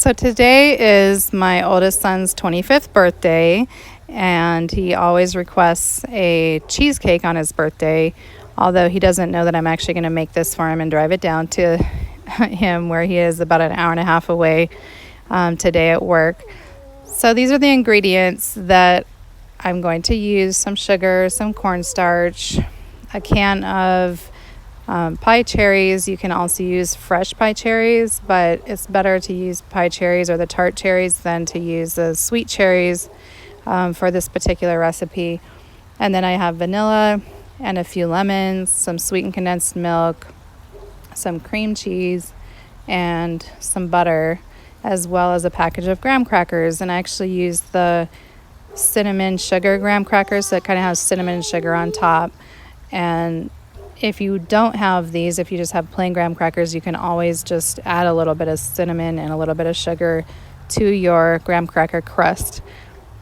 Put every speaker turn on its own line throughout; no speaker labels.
So today is my oldest son's 25th birthday, and he always requests a cheesecake on his birthday, although he doesn't know that I'm actually going to make this for him and drive it down to him where he is about an hour and a half away today at work. So these are the ingredients that I'm going to use: some sugar, some cornstarch, a can of pie cherries. You can also use fresh pie cherries, but it's better to use pie cherries or the tart cherries than to use the sweet cherries for this particular recipe. And then I have vanilla and a few lemons, some sweetened condensed milk, some cream cheese, and some butter, as well as a package of graham crackers. And I actually use the cinnamon sugar graham crackers, so it kind of has cinnamon and sugar on top. And if you don't have these, if you just have plain graham crackers, you can always just add a little bit of cinnamon and a little bit of sugar to your graham cracker crust.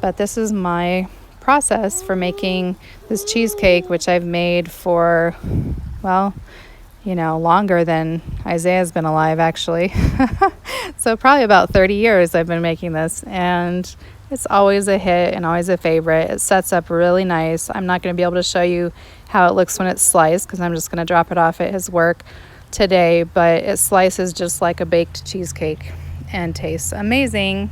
But this is my process for making this cheesecake, which I've made for, well, longer than Izaiah's been alive, actually. So probably about 30 years I've been making this, and it's always a hit and always a favorite. It sets up really nice. I'm not going to be able to show you how it looks when it's sliced because I'm just going to drop it off at his work today, but it slices just like a baked cheesecake and tastes amazing.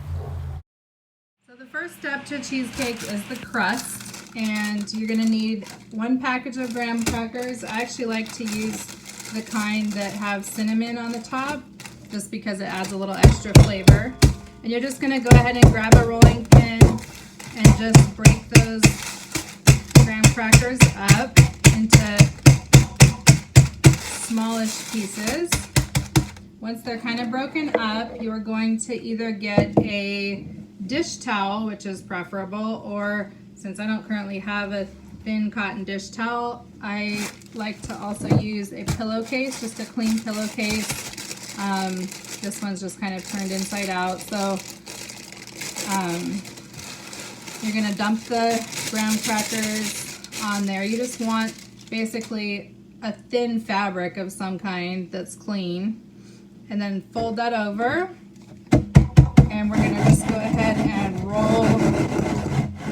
So the first step to cheesecake is the crust, and you're going to need 1 package of graham crackers. I actually like to use the kind that have cinnamon on the top just because it adds a little extra flavor. And you're just going to go ahead and grab a rolling pin and just break those graham crackers up into smallish pieces. Once they're kind of broken up, you're going to either get a dish towel, which is preferable, or since I don't currently have a thin cotton dish towel, I like to also use a pillowcase, just a clean pillowcase. This one's just kind of turned inside out. So you're going to dump the graham crackers on there. You just want basically a thin fabric of some kind that's clean. And then fold that over. And we're going to just go ahead and roll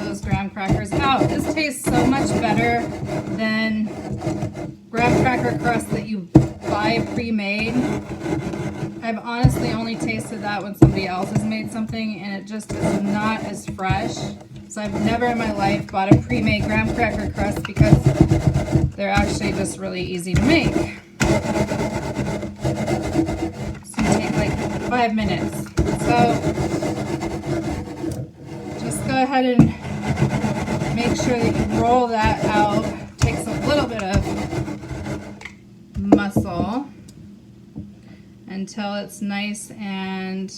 those graham crackers out. This tastes so much better than graham cracker crust that you buy pre-made. I've honestly only tasted that when somebody else has made something, and it just is not as fresh. So I've never in my life bought a pre-made graham cracker crust because they're actually just really easy to make. So you take like 5 minutes. So just go ahead and make sure that you roll that out. It takes a little bit of muscle until it's nice and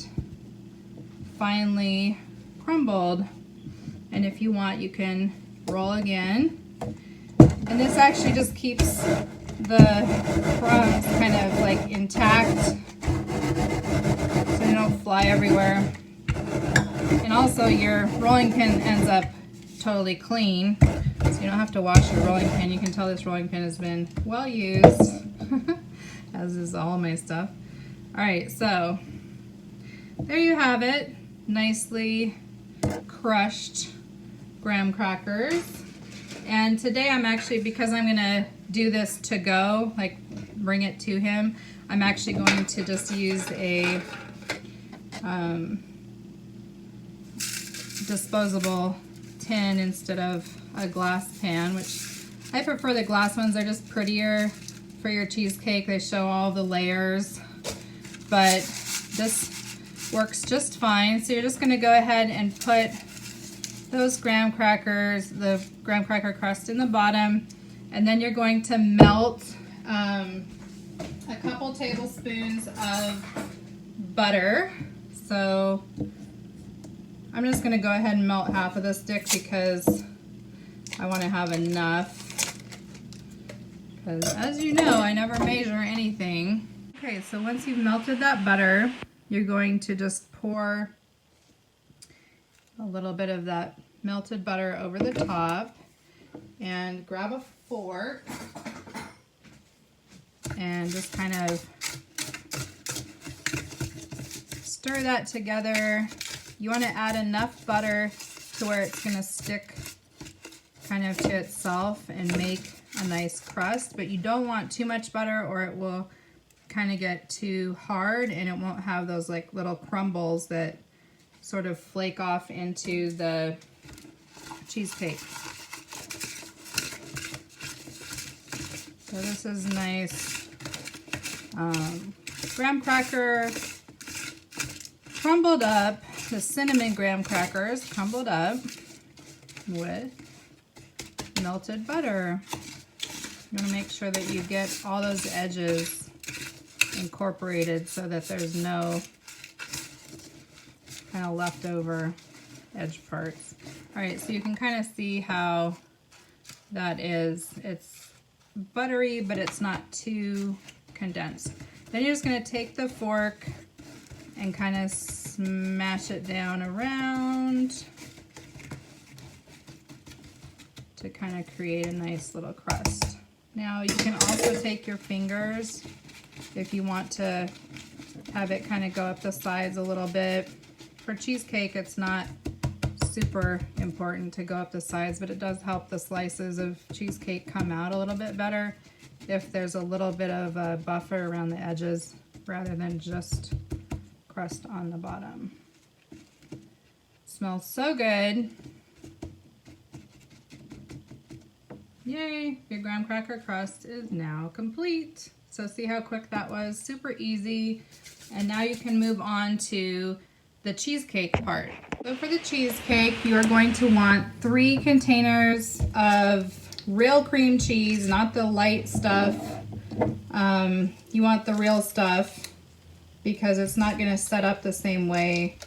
finely crumbled. And if you want, you can roll again. And this actually just keeps the crumbs kind of like intact so they don't fly everywhere. And also your rolling pin ends up totally clean, so you don't have to wash your rolling pin. You can tell this rolling pin has been well used, as is all my stuff. Alright, so there you have it. Nicely crushed graham crackers. And today I'm actually, because I'm going to do this to go, like bring it to him, I'm actually going to just use a disposable tin instead of a glass pan, which I prefer the glass ones. They're just prettier for your cheesecake. They show all the layers, but this works just fine. So you're just going to go ahead and put those graham crackers, the graham cracker crust in the bottom, and then you're going to melt a couple tablespoons of butter. So I'm just going to go ahead and melt half of this stick because I want to have enough. Because as you know, I never measure anything. Okay, so once you've melted that butter, you're going to just pour a little bit of that melted butter over the top and grab a fork and just kind of stir that together. You want to add enough butter to where it's going to stick kind of to itself and make a nice crust, but you don't want too much butter or it will kind of get too hard and it won't have those like little crumbles that sort of flake off into the cheesecake. So this is nice graham cracker crumbled up, the cinnamon graham crackers crumbled up with melted butter. You want to make sure that you get all those edges incorporated so that there's no kind of leftover edge parts. All right, so you can kind of see how that is. It's buttery, but it's not too condensed. Then you're just going to take the fork and kind of smash it down around to kind of create a nice little crust. Now you can also take your fingers if you want to have it kind of go up the sides a little bit. For cheesecake, it's not super important to go up the sides, but it does help the slices of cheesecake come out a little bit better if there's a little bit of a buffer around the edges rather than just crust on the bottom. Smells so good. Yay, your graham cracker crust is now complete. So see how quick that was? Super easy. And now you can move on to the cheesecake part. So for the cheesecake, you are going to want 3 containers of real cream cheese, not the light stuff. You want the real stuff because it's not going to set up the same way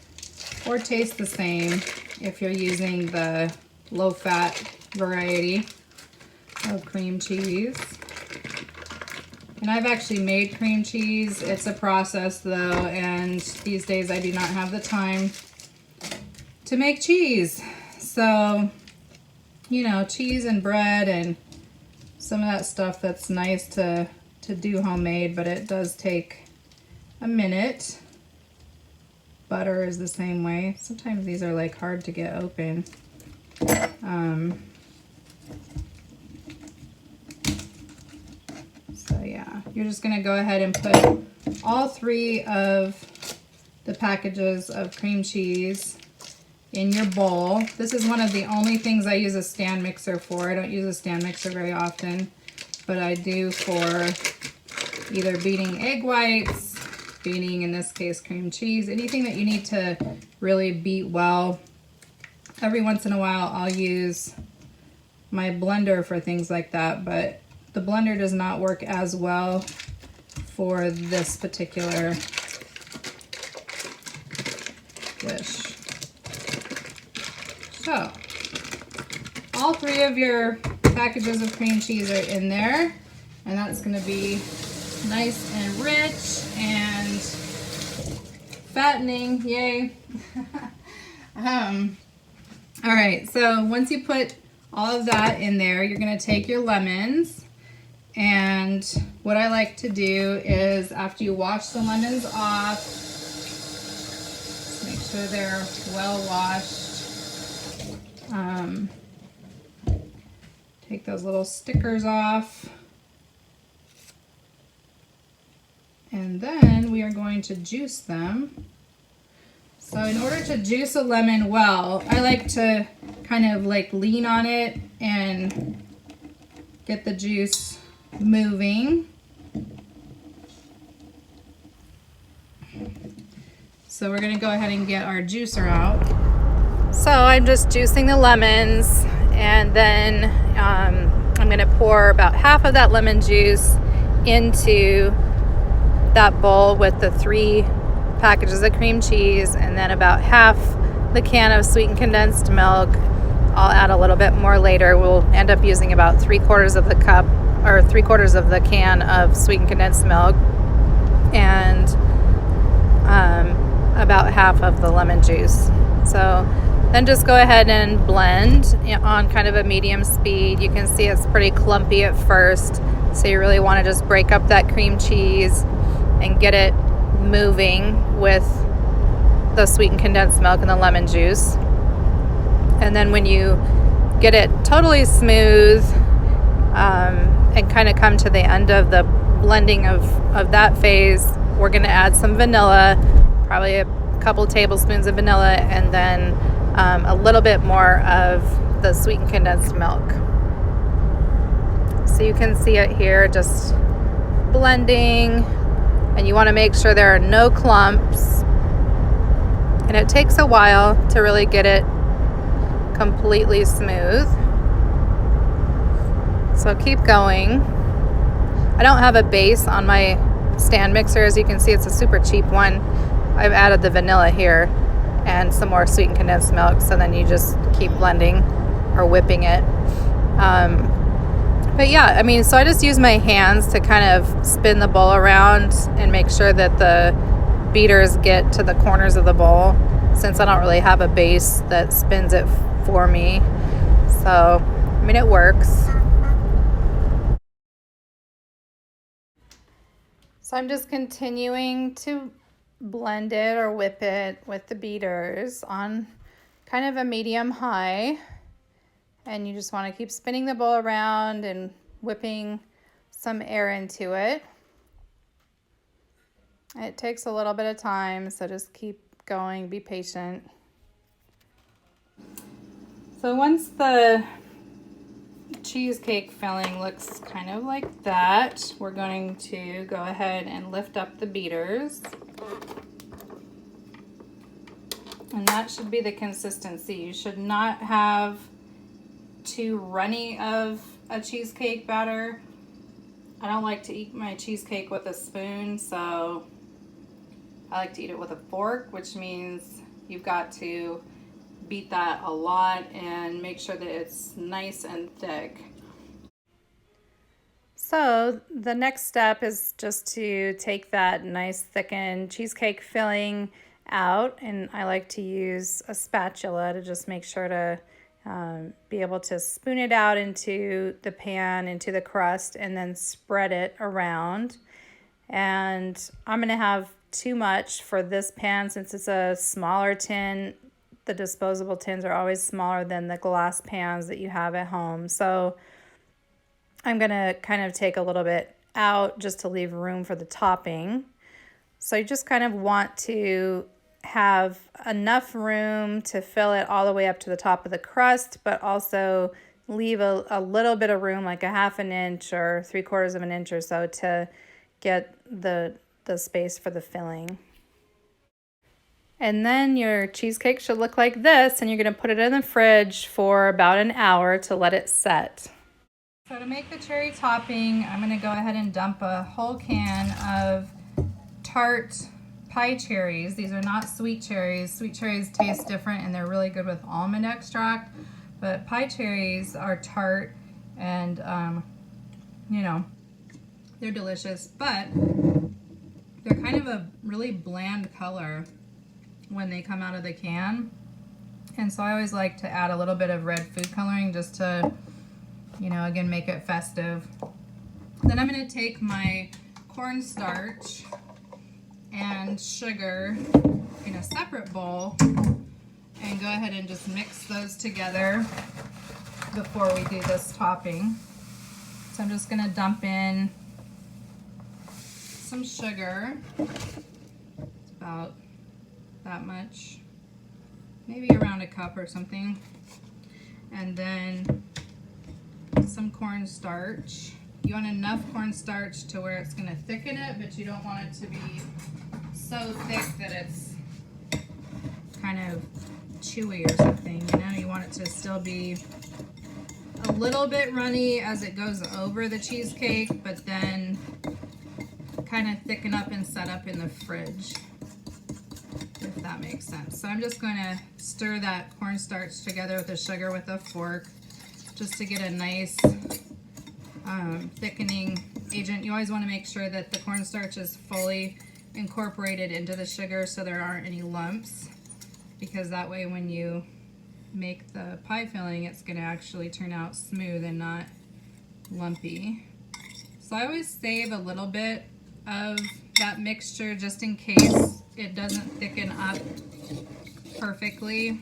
or taste the same if you're using the low-fat variety of cream cheese. And I've actually made cream cheese. It's a process though, and these days I do not have the time to make cheese. So, you know, cheese and bread and some of that stuff that's nice to do homemade, but it does take a minute. Butter is the same way. Sometimes these are like hard to get open. So yeah, you're just gonna go ahead and put all 3 of the packages of cream cheese in your bowl. This is one of the only things I use a stand mixer for. I don't use a stand mixer very often, but I do for either beating egg whites, beating, in this case, cream cheese, anything that you need to really beat well. Every once in a while, I'll use my blender for things like that, but the blender does not work as well for this particular dish. So, all 3 of your packages of cream cheese are in there, and that's going to be nice and rich and fattening, yay. All right, so once you put all of that in there, you're going to take your lemons, and what I like to do is after you wash the lemons off, make sure they're well washed. Take those little stickers off. And then we are going to juice them. So in order to juice a lemon well, I like to kind of like lean on it and get the juice moving. So we're going to go ahead and get our juicer out. So I'm just juicing the lemons, and then I'm going to pour about half of that lemon juice into that bowl with the 3 packages of cream cheese, and then about half the can of sweetened condensed milk. I'll add a little bit more later. We'll end up using about 3/4 of the cup or 3/4 of the can of sweetened condensed milk, and about half of the lemon juice. So then just go ahead and blend on kind of a medium speed. You can see it's pretty clumpy at first, so you really want to just break up that cream cheese and get it moving with the sweetened condensed milk and the lemon juice. And then when you get it totally smooth and kind of come to the end of the blending of that phase, we're going to add some vanilla, probably a couple tablespoons of vanilla, and then a little bit more of the sweetened condensed milk. So you can see it here just blending, and you want to make sure there are no clumps. And it takes a while to really get it completely smooth. So keep going. I don't have a base on my stand mixer. As you can see, it's a super cheap one. I've added the vanilla here and some more sweetened condensed milk, so then you just keep blending or whipping it. But yeah, I mean, so I just use my hands to kind of spin the bowl around and make sure that the beaters get to the corners of the bowl, since I don't really have a base that spins it for me. So, I mean, it works. So I'm just continuing to blend it or whip it with the beaters on kind of a medium high. And you just want to keep spinning the bowl around and whipping some air into it. It takes a little bit of time, so just keep going, be patient. So once the cheesecake filling looks kind of like that, we're going to go ahead and lift up the beaters. And that should be the consistency. You should not have too runny of a cheesecake batter. I don't like to eat my cheesecake with a spoon, so I like to eat it with a fork, which means you've got to beat that a lot and make sure that it's nice and thick. So the next step is just to take that nice thickened cheesecake filling out, and I like to use a spatula to just make sure to be able to spoon it out into the pan, into the crust, and then spread it around. And I'm going to have too much for this pan since it's a smaller tin. The disposable tins are always smaller than the glass pans that you have at home. So I'm going to kind of take a little bit out just to leave room for the topping. So you just kind of want to have enough room to fill it all the way up to the top of the crust, but also leave a little bit of room, like a half an inch or 3/4 of an inch or so, to get the space for the filling. And then your cheesecake should look like this, and you're going to put it in the fridge for about an hour to let it set. So to make the cherry topping, I'm going to go ahead and dump a whole can of tart pie cherries. These are not sweet cherries. Sweet cherries taste different and they're really good with almond extract, but pie cherries are tart and you know, they're delicious, but they're kind of a really bland color when they come out of the can. And so I always like to add a little bit of red food coloring just to, you know, again, make it festive. Then I'm going to take my cornstarch and sugar in a separate bowl and go ahead and just mix those together before we do this topping. So I'm just going to dump in some sugar. It's about that much, maybe around a cup or something, and then some cornstarch. You want enough cornstarch to where it's going to thicken it, but you don't want it to be so thick that it's kind of chewy or something. You know, you want it to still be a little bit runny as it goes over the cheesecake, but then kind of thicken up and set up in the fridge, if that makes sense. So I'm just going to stir that cornstarch together with the sugar with a fork just to get a nice thickening agent. You always want to make sure that the cornstarch is fully incorporated into the sugar so there aren't any lumps, because that way when you make the pie filling, it's going to actually turn out smooth and not lumpy. So I always save a little bit of that mixture just in case it doesn't thicken up perfectly.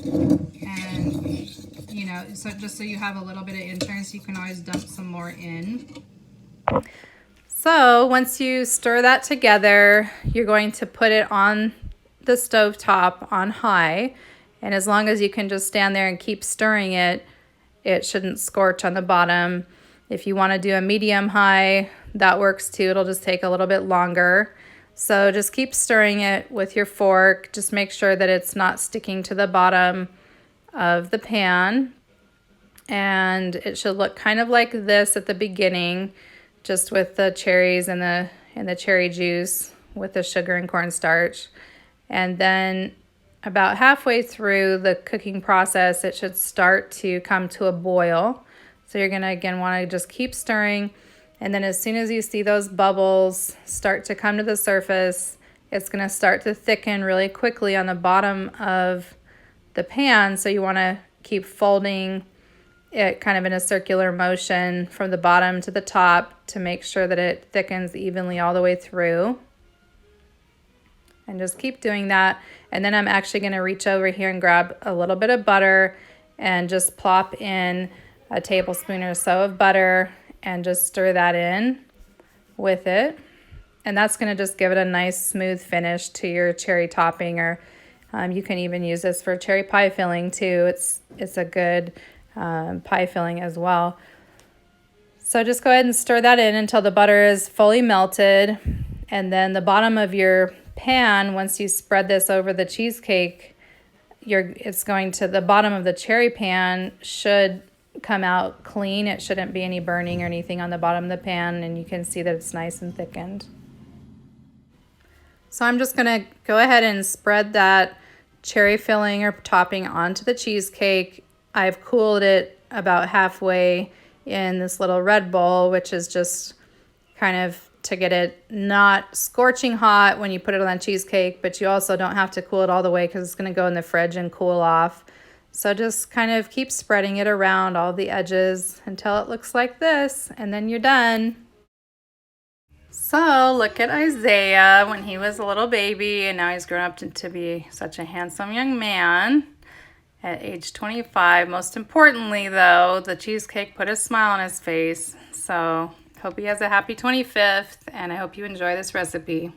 And, you know, so just so you have a little bit of interest, you can always dump some more in. So once you stir that together, you're going to put it on the stove top on high. And as long as you can just stand there and keep stirring it, it shouldn't scorch on the bottom. If you want to do a medium high, that works too. It'll just take a little bit longer. So just keep stirring it with your fork. Just make sure that it's not sticking to the bottom of the pan. And it should look kind of like this at the beginning, just with the cherries and the cherry juice with the sugar and cornstarch. And then about halfway through the cooking process, it should start to come to a boil. So you're gonna, again, wanna just keep stirring. And then as soon as you see those bubbles start to come to the surface, it's gonna start to thicken really quickly on the bottom of the pan. So you wanna keep folding it kind of in a circular motion from the bottom to the top to make sure that it thickens evenly all the way through. And just keep doing that. And then I'm actually going to reach over here and grab a little bit of butter and just plop in a tablespoon or so of butter and just stir that in with it. And that's going to just give it a nice smooth finish to your cherry topping, or you can even use this for cherry pie filling too. It's a good pie filling as well. So just go ahead and stir that in until the butter is fully melted. And then the bottom of your pan, once you spread this over the cheesecake, the bottom of the cherry pan should come out clean. It shouldn't be any burning or anything on the bottom of the pan, and you can see that it's nice and thickened. So I'm just gonna go ahead and spread that cherry filling or topping onto the cheesecake. I've cooled it about halfway in this little red bowl, which is just kind of to get it not scorching hot when you put it on the cheesecake, but you also don't have to cool it all the way because it's going to go in the fridge and cool off. So just kind of keep spreading it around all the edges until it looks like this, and then you're done. So look at Izaiah when he was a little baby, and now he's grown up to be such a handsome young man at age 25. Most importantly, though, the cheesecake put a smile on his face. So hope he has a happy 25th, and I hope you enjoy this recipe.